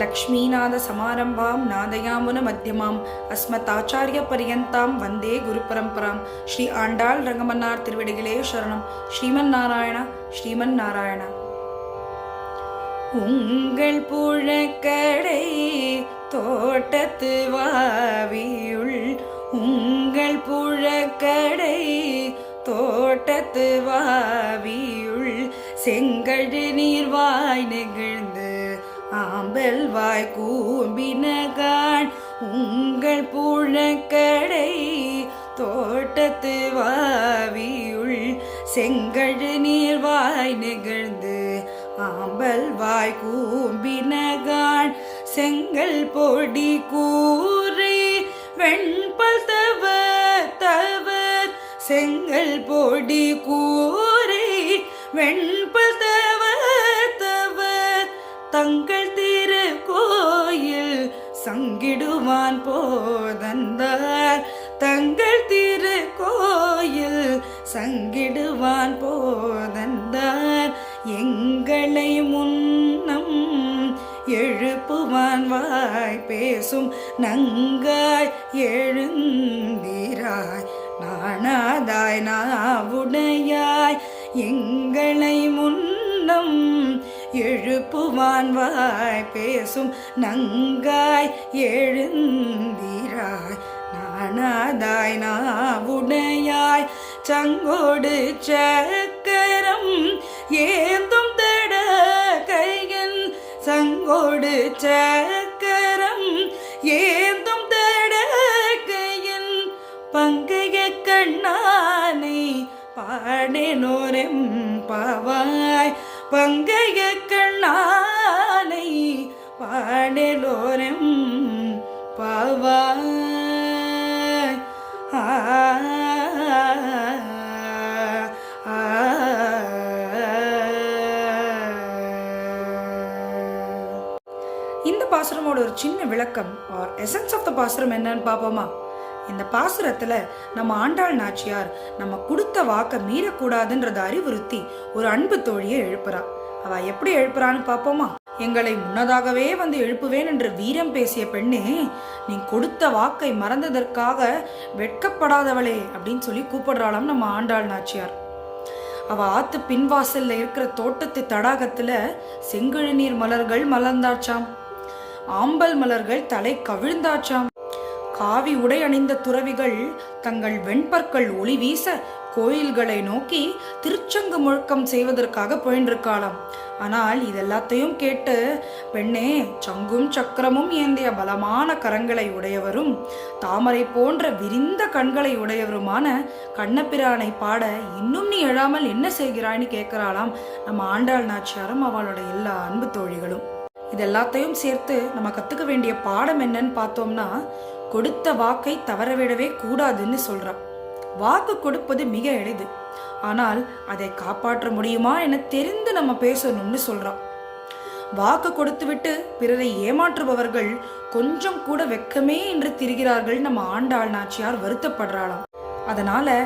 லக்ஷ்மீநாத சமாரம்பாம் நாதயாமுன மத்தியமாம் அஸ்மதாச்சாரிய பரியந்தாம் வந்தே குரு பரம்பராம். ஸ்ரீ ஆண்டாள் ரங்கமன்னார் திருவடிகளே சரணம். ஸ்ரீமன் நாராயணா, ஸ்ரீமன் நாராயணா. உங்கள் புழக்கடை தோட்டத்து வாவியுள், உங்கள் புழக்கடை தோட்டத்து வாவியுள் செங்கழு நீர்வாய் நெகிழ்ந்து ஆம்பல் வாய் கூம்பினகான். உங்கள் புழக்கடை தோட்டத்து வாவியுள் செங்கழு நீர்வாய் நெகிழ்ந்து ஆம்பல் வாய் கூம்பினகான். செங்கல் பொடி கூரை வெண்பல் தவர் செங்கல் பொடி கூரை வெண்பல் தவர் தங்கள் திரு கோயில் சங்கிடுவான் போதந்தார். தங்கள் திரு கோயில் சங்கிடுவான் போதந்தார். எங்களை முன்னம் எழுப்புவான் வாய் பேசும் நங்காய் எழுந்தீராய் நாணாதாய் நாவுடையாய். எங்களை முன்னம் எழுப்புவான் வாய் பேசும் நங்காய் எழுந்தீராய் நாணாதாய் நாவுடையாய். சங்கோடு சக்கரம் ஏந்தும் தட கையன், சங்கோடு சக்கரம் ஏந்தும் தட கையன். பங்கைய கண்ணானை பாடேனோரெம் பாவாய், பங்கைய கண்ணானை பாடேலோரெம் பாவாய். இந்த பாசுரமோட ஒரு சின்ன விளக்கம் ஆர் எசன்ஸ் ஆஃப் த பாசுரம் என்னன்னு பார்ப்போமா? இந்த பாசுரத்துல நம்ம ஆண்டாள் நாச்சியார் நம்ம கொடுத்த வாக்க மீறக்கூடாதுன்றத அறிவுறுத்தி ஒரு அன்பு தோழியை எழுப்புறா. அவ எப்படி எழுப்புறான்னு பார்ப்போமா? எங்களை முன்னதாகவே வந்து எழுப்புவேன் என்று வீரம் பேசிய பெண்ணே, நீ கொடுத்த வாக்கை மறந்ததற்காக வெட்கப்படாதவளே அப்படின்னு சொல்லி கூப்பிடுறாளாம் நம்ம ஆண்டாள் நாச்சியார். அவ ஆத்து பின்வாசல்ல இருக்கிற தோட்டத்து தடாகத்துல செங்கழு நீர் மலர்கள் மலர்ந்தாச்சாம், ஆம்பல் மலர்கள் தலை கவிழ்ந்தாச்சாம். காவி உடை அணிந்த துறவிகள் தங்கள் வெண்பற்கள் ஒளி வீச கோயில்களை நோக்கி திருச்சங்கு முழக்கம் செய்வதற்காக போயின்றிருக்காளாம். ஆனால் இதெல்லாத்தையும் கேட்டு, பெண்ணே, சங்கும் சக்கரமும் ஏந்திய பலமான கரங்களை உடையவரும் தாமரை போன்ற விரிந்த கண்களை உடையவருமான கண்ணபிரானை பாட இன்னும் நீ எழாமல் என்ன செய்கிறாய்னு கேட்கிறாளாம் நம்ம ஆண்டாள் நாச்சியாரும் அவளோட எல்லா அன்பு தோழிகளும். இதெல்லாத்தையும் சேர்த்து நம்ம கத்துக்க வேண்டிய பாடம் என்னன்னு பார்த்தோம்னா, கொடுத்த வாக்கை தவறவிடவே கூடாதுன்னு சொல்றான். வாக்கு கொடுப்பது மிக எளிது, ஆனால் அதை காப்பாற்ற முடியுமா என தெரிந்து நம்ம பேசணும்னு சொல்றான். வாக்கு கொடுத்து விட்டு பிறரை ஏமாற்றுபவர்கள் கொஞ்சம் கூட வெக்கமே என்று திரிகிறார்கள் நம்ம ஆண்டாள் நாச்சியார் வருத்தப்படுறாளாம். அதனால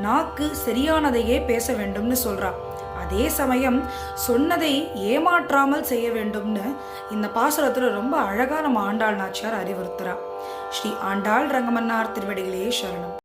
நாக்கு சரியானதையே பேச வேண்டும்னு சொல்றான். அதே சமயம் சொன்னதை ஏமாற்றாமல் செய்ய வேண்டும்னு இந்த பாசுரத்துல ரொம்ப அழகா நம்ம ஆண்டாள் நாச்சியார் அறிவுறுத்துறா. ஸ்ரீ ஆண்டாள் ரங்கமன்னார் திருவடிகளே சரணம்.